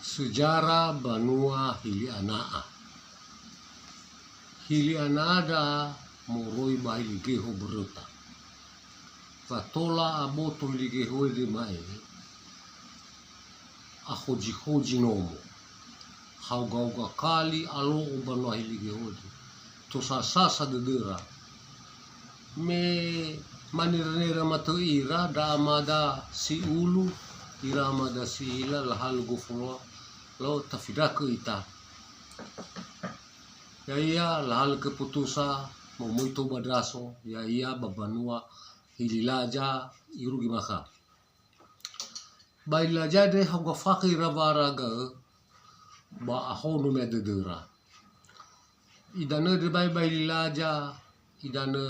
Sejarah Banua Hilianaa. Hilianada moroi bahili geho berota. Fatola aboto hiligeho de mai. Ahoji nomo. Haugauga kali alo Banua hiligeho de. Tosasasa dedera. Me manira matu ira da amada si ulu ira amada si ila lahal gofulo lo tafidaka ita ya iya lahal keputusa mau muito badraso ya iya babanua hililaja irugi maka bailaja de haga fakir ravaraga ba ahonu mededera idana de bailaja idana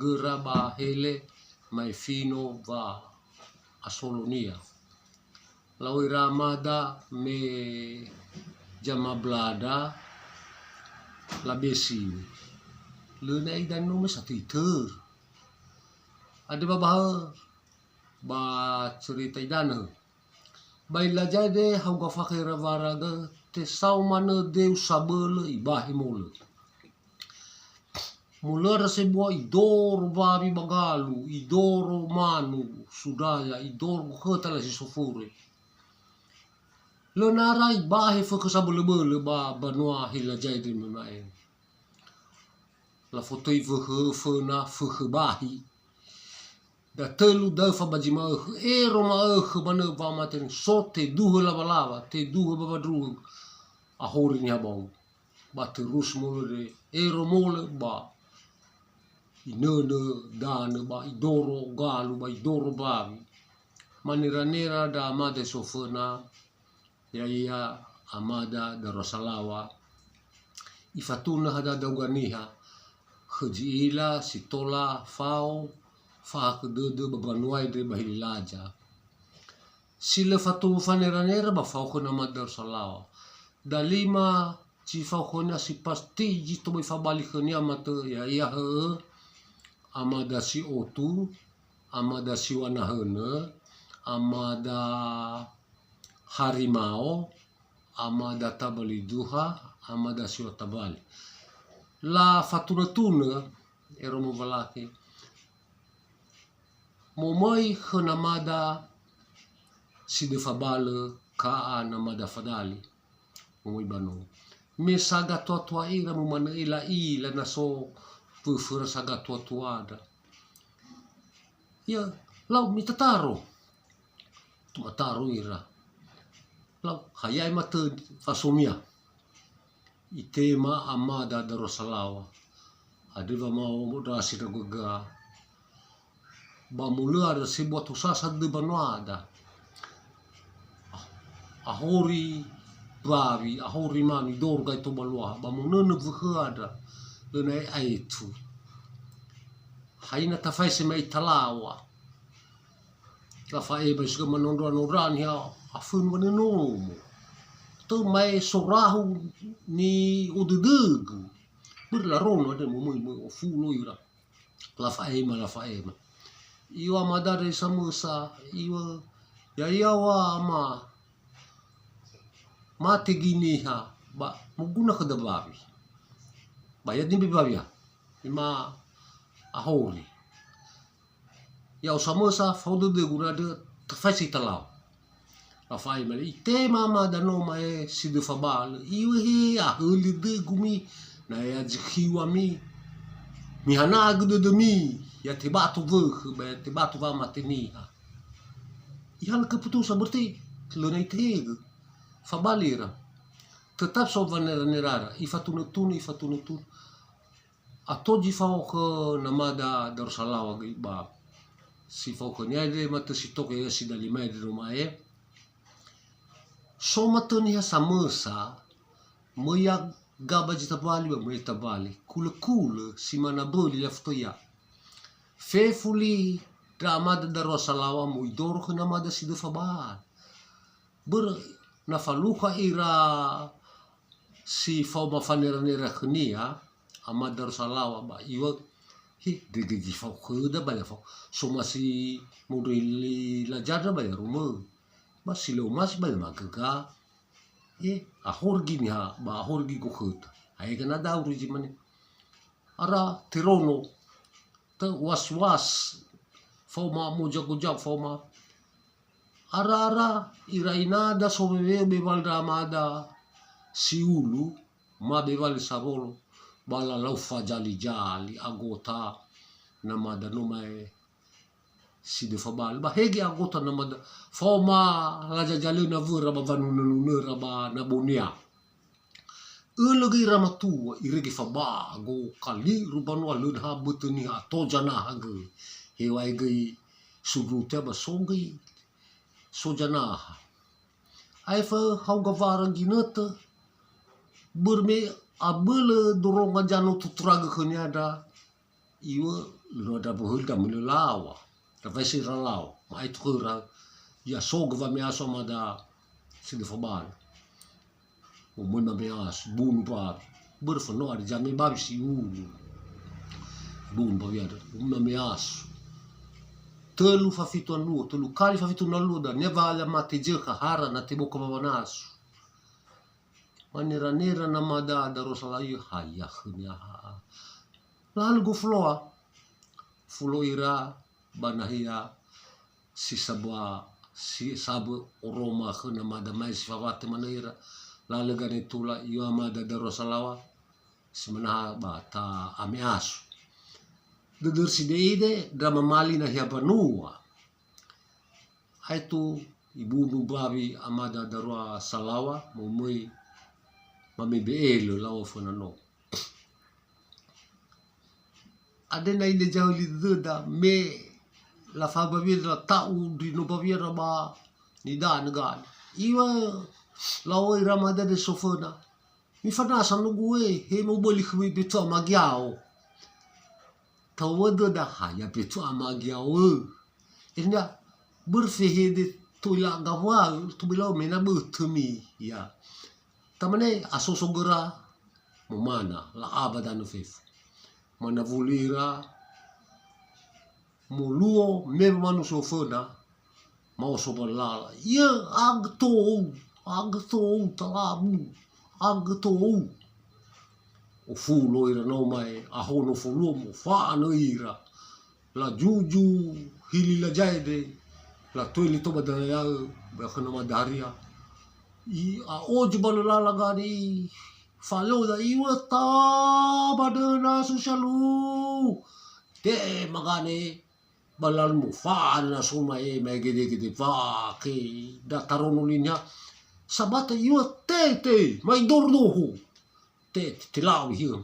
gera ba hele mai fino va asolonia lawi ramada me jamablada la besi lena idan no mesatiter ada ba cerita idana baila jade hauga fakira varaga te saumana deu sabele ibahi mole mulera sebuah idor babi bagalu idoro manu sudaya idor khetala si sofure lenara ibahi feke sabele ba Banua hilajai de memai la fotoi fena bahi da telu da fa bajima ero ma bana va maten sote duhe lava te duhe babadru ahori ni habau ba terus mole de ero mole ba inene dana ba idoro galu ba idoro babi manira da amada sofena ya iya amada da Rosalawa ifatuna hada dauganiha khajila sitola fao fa kedede babanuai de bahilaja sila fatu fanera ba fao kona amada Rosalawa dalima ci fao kona si pasti jito bai fa balik kenia mata ya iya amada si otu amada si wanahana amada harimau amada tabali duha amada si watabali la fatunatuna ero movalaki momoi khenamada si defabale ka namada fadali momoi banu me saga tua ira mumana ila naso pufura saga tua ya lau mitataro tumataro ira lau hayai mata fasomia itema amada da Rosalawa adiva mau modasi da gaga ba mula ada sebuah tusasa de Banuada ahori babi ahori mani dorga itu balua ba munene ada lenai aitu haina tafai semai talawa la fae ba suka manondran ya afun wanenomo to mai sorahu ni ududug berlarono ada mo fulo ira la fae ma iwa madare samusa iwa ya wa mate gini ha ba muguna kada babi bayad ni bibabya ima ahori ya samusa fodo de gurada tafasi talau afai mali te mama dano mai si de fabal iwe he ahuli de gumi na ya jiwa mi hana gudu de mi ya tibatu ba tibatu va mateni ha ihal keputusan berarti lenai teg fabalira tetap sovanerara ifatunutun atoji fao ke namada Rosalawa ba si fao ke nyade mata si toke ya si dalimai di rumah so mata ni samesa moya gaba jita bali ba moya tabali kula si mana boli laftoya fefuli amada da Rosalawa mo idoro ke namada si de fabal nafaluka ira si fao mafanera khnia amada Rosalawa ba iwa hi degi fao kheda ba fao so masih modeli la jada ba rumah masih lo mas ba magaga ahorgi ni ha ba ahorgi ko khuta ai kana dauru ji mane ara tirono te was foma mo jago jag foma ara irainada sobebe bevalda amada siulu ma beval sarolo bala laufa jali agota namada nomae si de fabal ba hegi agota namada foma laja jali na vura ba vanununura ba nabonia lagi ramatua iregi faba go kali rubanu alun ha butuni ha tojana hage hewai gei suruta ba songi sojana ai fa hauga varang ginata burme abele dorong ajano tutraga kenyada iwa lo da bohulda mulalawa da vesi ralaw mai tukura ya soga va measo mada sidi fabal o mona meas bun pa burfano ar jame babi si bun pa viada una meas telu fafito anu telu kali fafito nalu da neva ala mate jeka hara na te boka mabanasu manera namada da rosalayu haya khnya lalu go floa ira banahia si sabu oroma khna mada mais favate manera lalu gane tula iyo amada da rosalawa simana bata ameasu dedur si deide drama mali na hia banua aitu ibu babi amada darwa salawa mumui mami beelo lawa fonano adena ide jawli duda me la fa bavira tau di no bavira ba ni da negal iwa lawa ramada de sofona mi fana sanu gue he mo boli khmi beto magiao tawado da haya beto magiao ina berfehede tula gawal tu bilau mena bertemi ya tamane asosogera momana la abada no fef mana vulira moluo me manu sofona mau sobalala ya agto talabu agto o fulo ira no mai ahono fulo mo fa no ira la juju hili la jaide la toili to badaya ba khana madaria i a ojo balala gari falo da iwata badana susalu te magane balal mu fa na suma me gede fa ke da tarono linya sabata iwate mai dordohu te tilau hiyo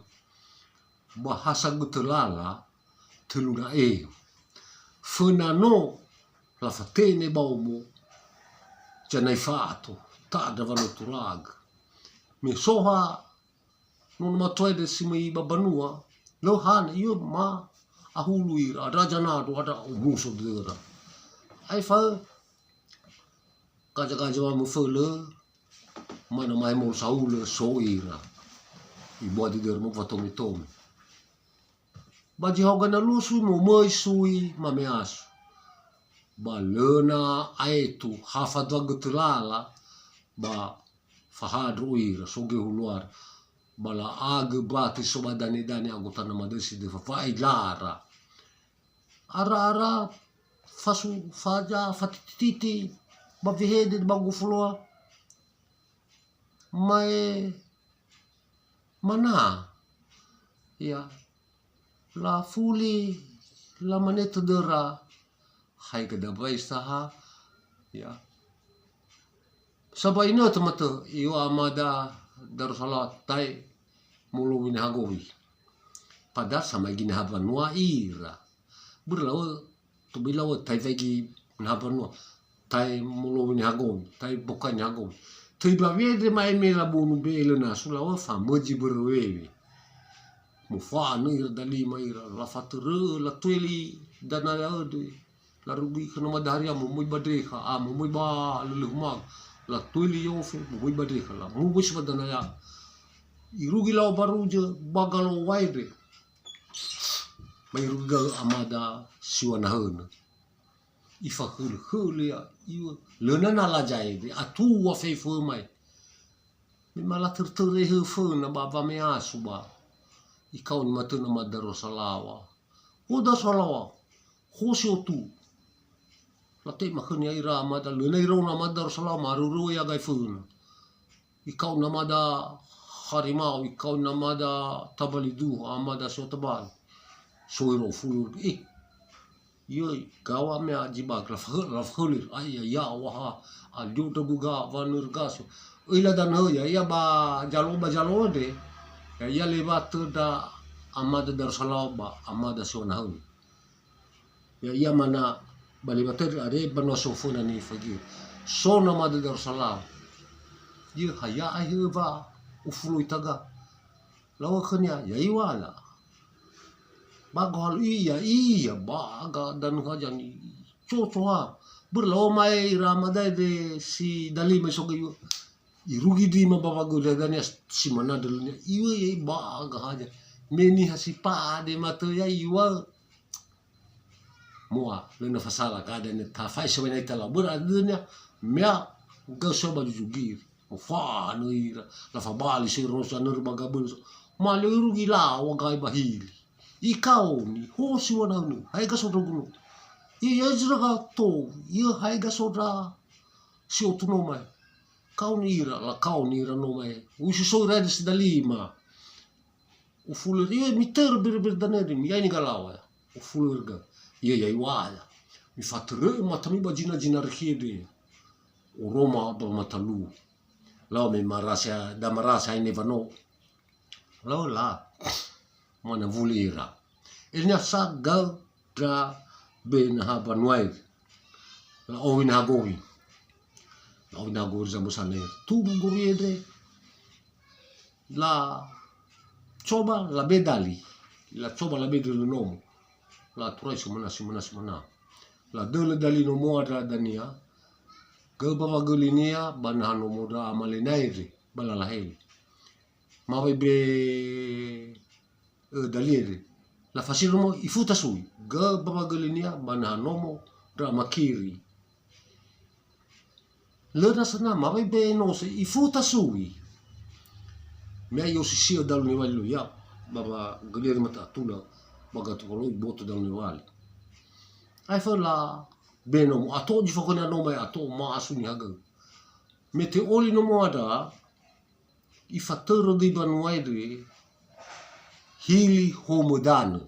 bahasa gutelala teluna funano la fatene baumo janai fato ta davano turag me soha non matoede simi babanua lo han iyo ma ahulu ira ada janado ada muso dera ai fa kaja mu fele mana mai mo saule so ira ibo di der mo fatomi tom baji hoga na lusu mo moi sui mameas balena aitu hafadwa gutulala ba fahadru ira soge huluar bala age bati soba dani agota na madesi de fai lara ara fasu faja fatiti ba vihede bagu floa mai mana ya la fuli la maneta dera hai kada saha ya sabai no tomato iyo amada darsalat tai mulu wini hagowi pada sama gini habanua ira berlawa tu bilawa tai vegi habanua tai mulu wini hagowi tai bukan hagowi tu bawie de mai mela bunu belo na sulawa famoji berwewe mufa no ira dali maira la fature la tweli dana de la rubi kana madaria mumui badreha mumui ba lulumag la tweli yofe mumui badreha la mubus badana ya irugi lau baruja bagalo waide mai ruga amada siwana hana ifa hul ya iwa lena na la jaide atu wa feifo mai Me mala tertere he fena ba va me asu ba. Ikaw ni matuna madaro salawa. O da salawa. Hosi o tu. La te makani ira mada le nei rona madaro salawa maruru ya gai fena. Ikaw na mada harimau, ikaw na mada tabalidu, amada so tabal. Soiro fulur yoi gawa me ajibak la khulir ay ya waha aldo to buga vanur gaso ila dan ho ya ba jalo de ya lebat da amada dar salaba amada sona ho ya mana balibater are bano sofuna ni fagi sona amada dar salab ye haya ay ba ufulu itaga lawa khanya ya iwala bagal iya baga dan kajan cocoa berlau mai ramadai de si dali mesok iyo irugi di mababago dan ya si mana dulunya iya baga aja meni hasi pa de mata ya iwa moa lena fasala kada ne ta fai so ne tala beradnya mea gaso baju jugir fa no ira la fa bali si rosa nur bagabul malu irugi la wa gai bahili ikaw ni hosi wana nu hai ga sodra gunu iya jraga to iya hai ga sodra si otuno mai kau ni ira no mai usi so ira des dalima u fuler iya miter bir daneri mi ai ni galawa u fuler ga iya wala mi fatre matami bajina jina rkhide o Roma ba matalu lao me marasa da marasa ini vano lao la mana vulira ilnya sagal da ben habanwai la owin hagowi zambusane tu goviedre la coba la bedali le nomo la turai semana la dele dali no moada dania gaba golinia banano moda amalenaire balalaheli mawe be daliere la fasilomo ifuta sui ga babagalinia bananomo dramakiri lena sana mawe be no se ifuta sui me yo sisio dal ni walu ya baba galiere mata tula baga tolo boto dal ni wali ai fa la beno ato di fokona no mai ato ma asuni haga mete oli no moada ifatero di banuaire hili homodano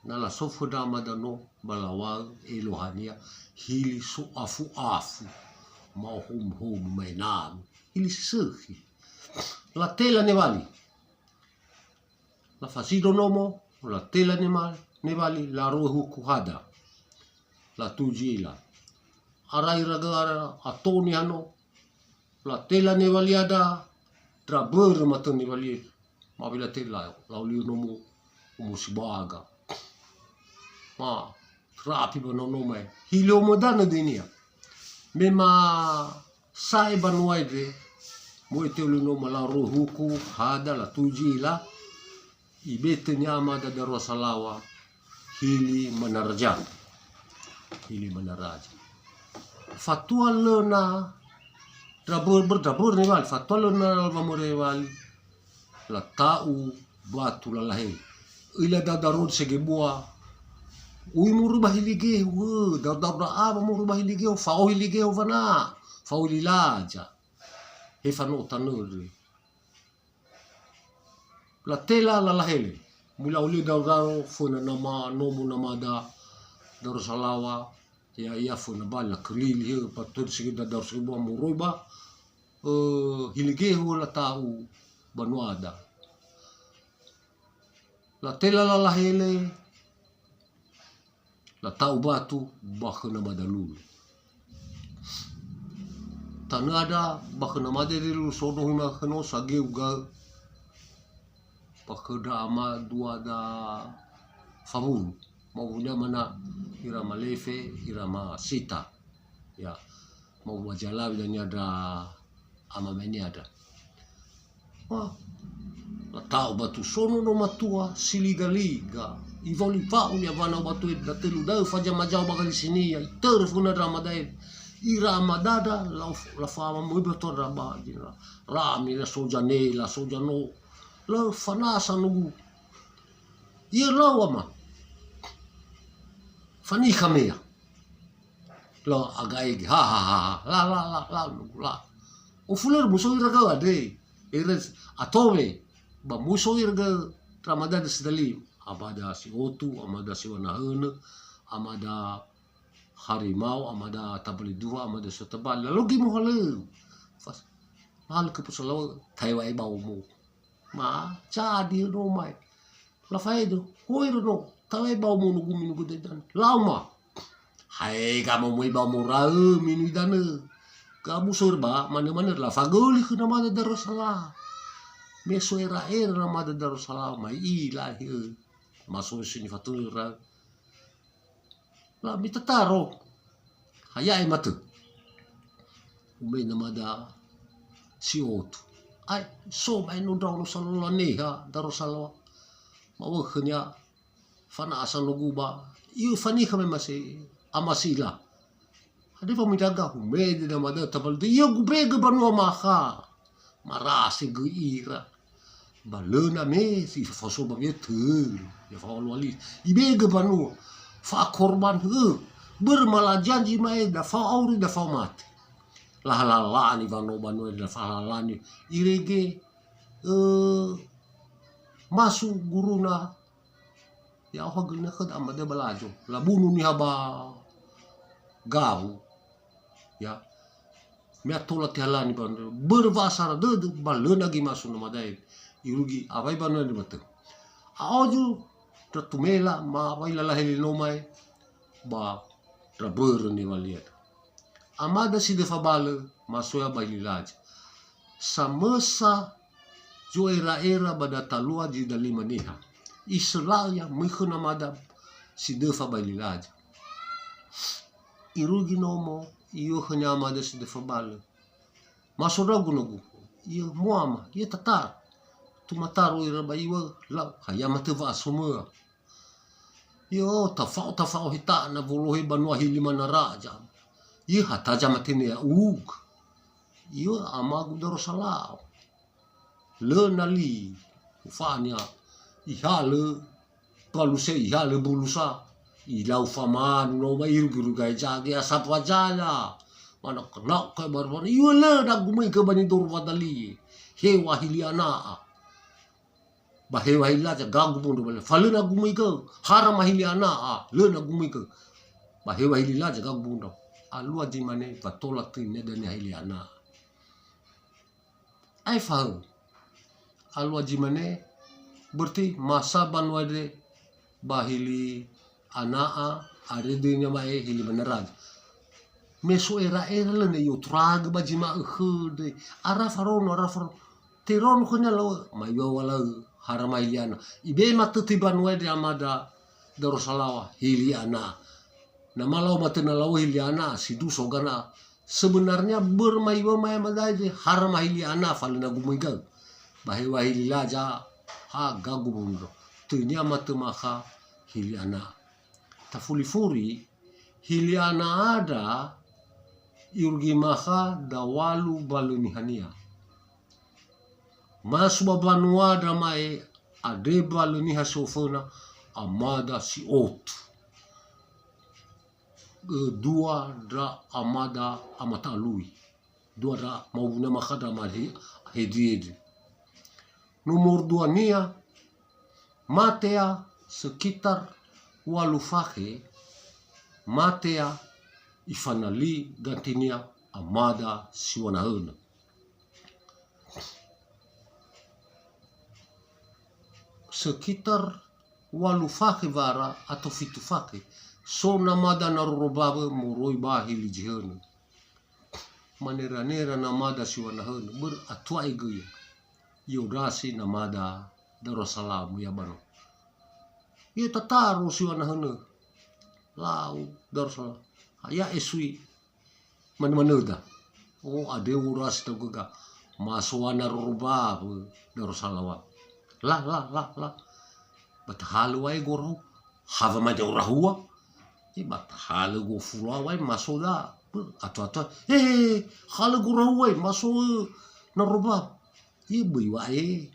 nala sofoda madano balawal elohania hili so afu ma hom mainan hili sirki la tela nevali la fasido nomo la tela nevali la rohu kuhada la tujila arai ragara atoni hano la tela nevali ada traber matoni nevali mabila tela lauli nomo musibaga ma rapi banono mai hilo modana dinia mema sai banuaide moite luno malaru huku hada la tujila ibete nyama da darosalawa hili manaraja fatua lena drabur ni wal fatua lena mamure wal la tau batu la lahe ila da darod segebua ui murubah hilige dar aba murubah hilige fau hilige vana fau lilaja he fano tanuri la tela la lahele mula uli daro fona nama nomu namada darusalawa ya fona bala krili he patur sigida dar segebua muruba hilige la tau banuada la tela la lahele la tau batu bakna madalulu tanada bakna madalulu sono hina khano sage uga pakada ama dua da famulu maunya mana irama lefe irama sita ya mau wajalawi dan ada ama meni ada la tau batu sono no matua siliga i voli fa unia vana batu da telu da faja majau bagali sini ya ter funa ramadai ira amadada la fama mo betora ba dira rami la sojane la sojano la fanasa nugu ia lawa ma fani kamea la agai ha la o fuler muso ira ga ade eres atome ba muso ira ga Ramadan sedali amada si otu amada si wanahana amada harimau amada tabali dua amada sotabal lalu gi mo halu fas hal ke pusalo taiwai bau mo ma cha di no mai la faido hoiro no taiwai bau mo nugu minu dan lama hai kamu mo bau mo ra minu dan kamu surba mana la fagoli ke nama Darussalam meso era nama Darussalam mai ilahi masuk sini fatura la mita taro hayai matu umay namada si otu ai so mai no daw no salula neha Darussalam mawaknya fana asal nuguba iyo fani kami masih amasila hadi pa midaga humede namada tabal de iyo gubega banwa maka marasi guira balena me si faso ba meter ya fa wali ibega banu fa korban bermalah janji mai da fa auri da fa mati la ni banu da fa ni irege masu guruna ya ho guna khad amade balajo la bunu ni haba gahu ya me atola tiala ni banu bervasara de balena gi masu na madai irugi abai banu ni mate aoju tratumela ma vai la heli no mai ba traber ni waliat amada si de fabale masoya baililaj samesa jo era bada talua di dalima niha islaya mikhuna amada si de fabaililaj irugi nomo iyo hanya amada si de fabale masora gunogu iyo muama iyo tatar tumataro ira baiwa la hayama teva semua yo tafau hita na buluhi banua hilima na raja ye hataja matine ya yo amagu Darussalam le nali ufanya ihale paluse ihale bulusa ilau faman no mairu guru gai jage asap wajala mana kena ke barbar yo le na gumai ke bani dorwadali hewa hiliana bahewa hilaja gagu bondo bale falena gumai ke haram hiliana le na gumai ke bahewa hilaja gagu bondo alua di mane batola tine dan hiliana ai faham alua di mane berarti masa banwade bahili anaa aredenya mae hili beneran meso era le ne yo trag bajima khode arafaron teron khona lo mai wala harama hiliana ibe matuti banwade amada Darussalam hiliana nama lau matena lau hiliana sidu sogana sebenarnya bermaiwa maya madaje harama hiliana falena gumiga bahewa hililaja ha gagu bundo tunya matemaka hiliana tafulifuri hiliana ada yurgi maka dawalu balunihania masu babanua damai ade baluniha sofona amada si otu dua dra amada amata lui dua dra maubuna makada mali hediedi nomor 2 nia matea sekitar walufake matea ifanali gantinia amada siwanahena sekitar walufake vara atau fitufake so namada narurobaba moroi bahili jihana manera namada siwanahena ber atwa igaya yodasi namada Darussalam ya bano ye tataro siwanahena lau Darussalam ya esui mana oh ade uras togaga maswana narurobaba Darussalam la batahalu ay goro hava ma jawrahua ibat halu go fula wai masoda Atau kalau gurau masuk narobab ibu wae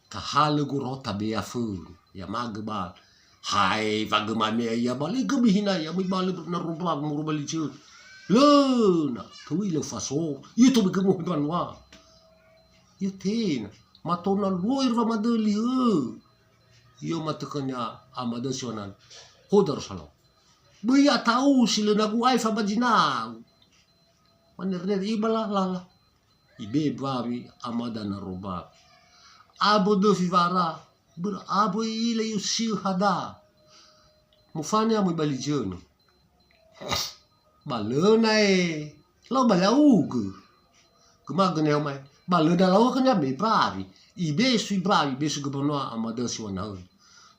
kahale gurau tabe afun ya magba hai vagamane ya bali gebihina ya mi bali narobab murubali cut lena tuile faso itu begemu banwa yatin matona luir va madali yo matakanya amada sionan hodar salam Buya tahu sila naguay fa bajinau. Manirner ibala lala. Ibe babi amada na robab. Abo do vivara. Ber abo ile yusil hada. Mufanya mo balijono. Balena Lau balaug. Kumagane mai. Balena lau kanya be babi. Ibe sui babi be su gubernua amada si wanau.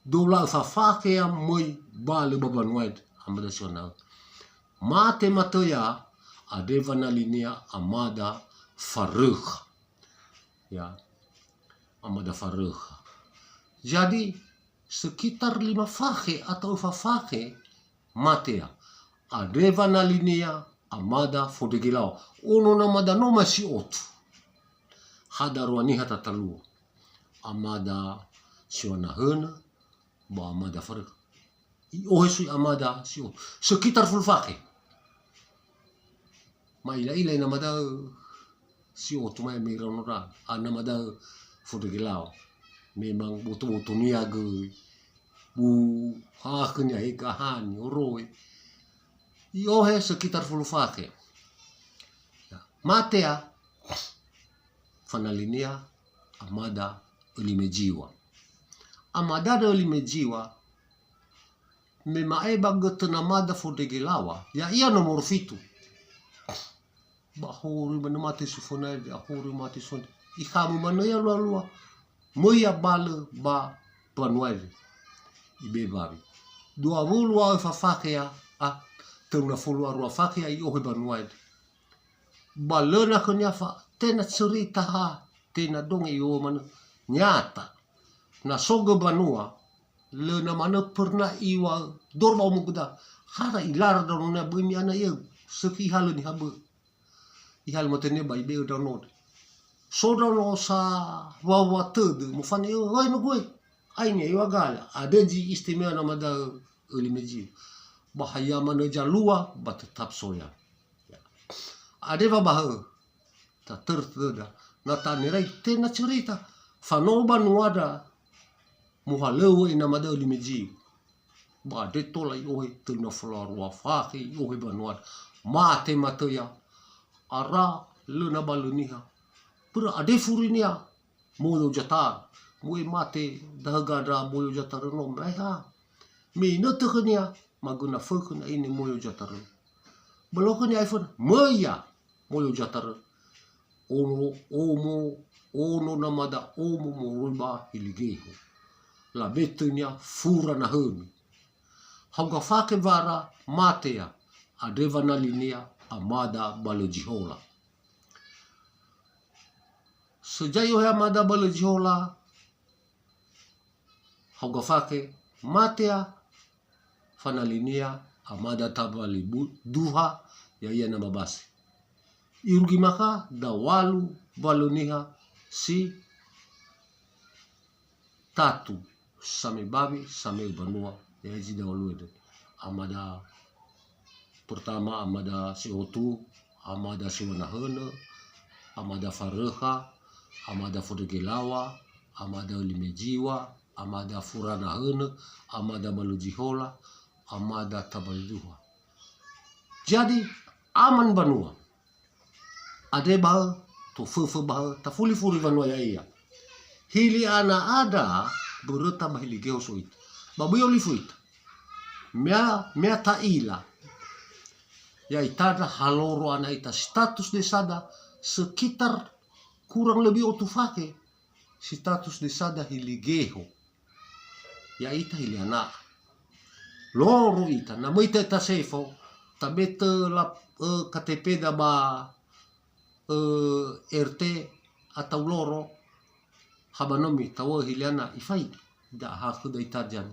Dola fa fake ya moi bale babanwed. Amada sional. Mate matoya adeva na linea amada farukh. Ya. Amada farukh. Jadi sekitar 5 fake atau fafake matea. Adeva na linea amada fodegilau. Ono namada no masi otu. Hadarwani hatatalu. Amada sionahena ba amada farukh. Sui amada sio sekitar fulfake maila namada sio tumai miranora namada fodegilau memang butuh niaga bu haknya ikahan oroi sekitar fulfake matea fanalinia amada olimejiwa amada olimejiwa Memae bagot namada fodegilawa ya ia nomor fitu bahuri manamati sufona bahuri mati son ikamu manaya lua moya bale ba panuele ibe babi 20 wa fafake ya tengna follow rua fake ya iohe banuele balena kanya fa tena cerita ha tena dong io man nyata na sogo banua Lena mana pernah iwa dorba muguda hara ilar darona bumi ana ye seki hal ni habu ihal matene bai be download so download sa wa tud mufani oi no gue aine iwa gala adeji istimewa na mada olimeji bahaya mana jalua ba tetap soya adeva bah ta terteda na tanirai tena cerita fanoba nuada muhalau namada olimeji ba de tola iohe tuna flor wa fake iohe banuat mate matoya ara luna baluniha pura ade furinia moyo jatar mue mate dahagada moyo jatar no mereka me notaknya maguna fakuna ini moyo jatar beloknya iPhone moya moyo jatar ono namada omo moruba iligeho la betunya fura na hunu. Hauga fake vara matea adeva na linea amada balojihola. Sejayo he amada balojihola hauga fake matea fana linea amada tabali duha ya iya na mabasi. Irugi maka dawalu baloniha si tatu same babi same banua ya jida waluede amada pertama amada CO2 amada siwanahana amada fareha amada fodegelawa amada olimejiwa amada furanahana amada balojihola amada tabalduha jadi aman banua ade bah to fufu bah tafuli furi banua ya iya hili ana ada bereta mahili geosoit babu yo lifuit mea taila ya itada haloro ana ita status desada sekitar kurang lebih otufake status desada hili geho ya ita hili anak loro ita na moita ita sefo tabete la KTP da ba RT atau loro habanomi tawo hiliana ifai da haku da itajan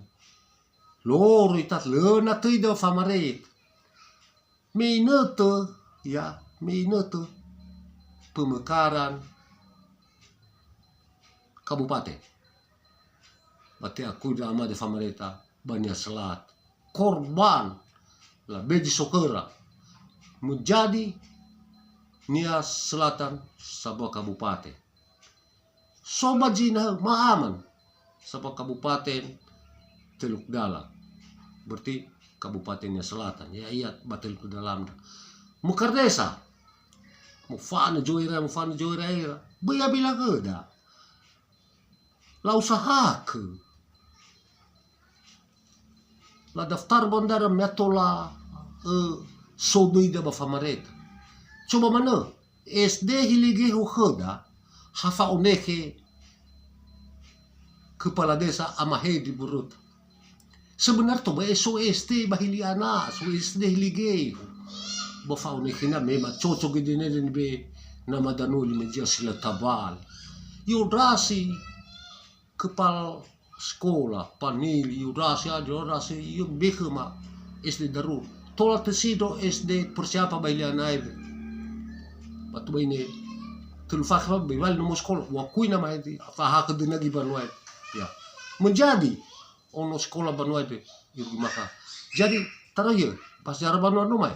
loro itat lena tuido famaret minete ya minete pemekaran kabupaten. Berarti aku da ama de famareta Bania Selat korban la beji sokera menjadi Nia Selatan sebuah kabupaten. Sobat jina maaman sebuah kabupaten Teluk Dalam. Berarti kabupatennya selatan. Ya iya batel ke dalam. Mukar desa. Mufana joira ira. Baya bila keda. La usaha ke. La daftar bandara metola sodoi da bafamareta. Coba mana SD hilige hoda hafa oneke kepala desa amahedi burut. Sebenarnya to ba so SD bahiliana so SD hilige bafa oneke na mema cocok gede ne be nama danuli meja sila tabal. Yudasi kepala sekolah panili yudasi aja yudasi yung bekema SD darul. Tola tesido SD persiapa bahiliana itu. Batu ini terfakar bebal nomor sekolah wakui nama itu fahak kedina gibanuai ya menjadi ono sekolah banuai itu yurgi maka jadi terakhir pas jarah banuai nomai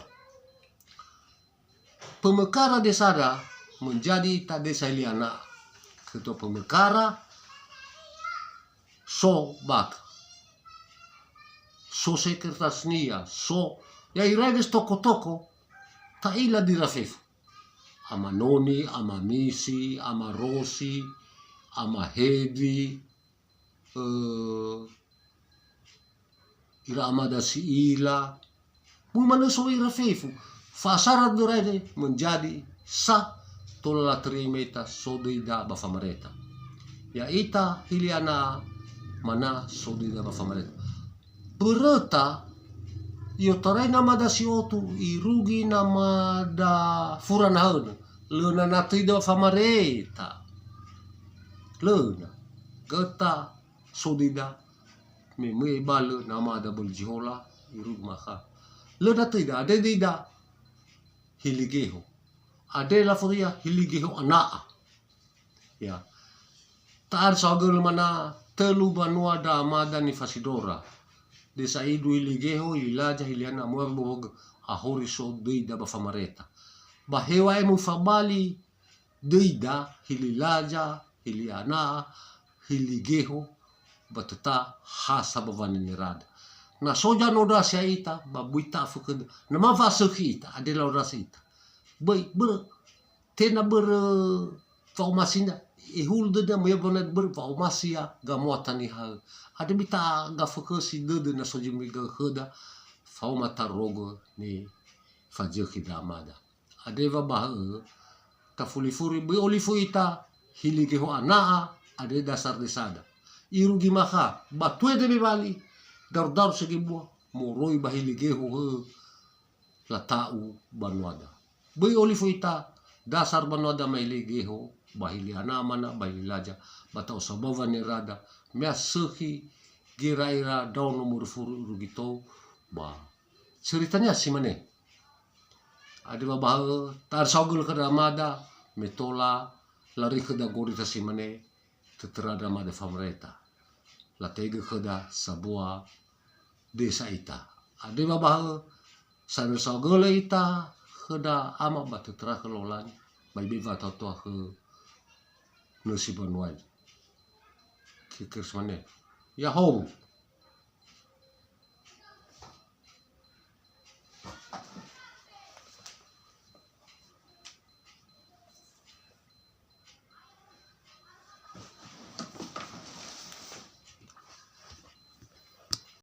pemekara desa menjadi tak desa liana ketua pemekara so bak so sekretaris nia so ya irades toko-toko tak ila dirafif ama Noni, ama Misi, ama Rosi, ama Hedi, ira amada si Ila, mumano so ira fefu, fasara durede menjadi sa tola trimeta sodida bafamareta. Ya ita hiliana mana sodida bafamareta. Bereta yo tarai nama da si otu irugi nama da furan haun lena natu da famareta lena geta sodida me bal nama da boljihola irug maka lena tida ade dida hiligeho ade la furia hiligeho ana ya tar sagel mana telu banua da amada ni fasidora desa idu iligeho ilaja hiliana muar bohog ahori so deida bafamareta bahewa emu fabali deida hililaja hiliana hiligeho batata hasa bavanirada na soja noda siaita babuita fuked na mavasukita adela orasita bai ber tena ber faumasina ihul de mo yabonet ber faumasia gamuatani hal ada bita ga fokusi de na sojim ga khoda faumata rogo ni fajeki damada adeva bah ta fulifuri bi olifuita hilike ho anaa ade dasar desada irugi maka batue de bali dar segi buah moroi bahilike ho la tau banwada bi olifuita dasar banwada mailege ho bahili anamana bahilaja batau sabava nerada mea sehi gira-ira daun nomor furu rugito ba ceritanya si mane ada babah tar sagul ke ramada metola lari ke da gorita si mane teterada mada famereta la tega ke da sebuah desa ita ada babah sana sagul ita ke da ama batu tera kelolan bai biva tau ke nasi banuai kikir semane ya home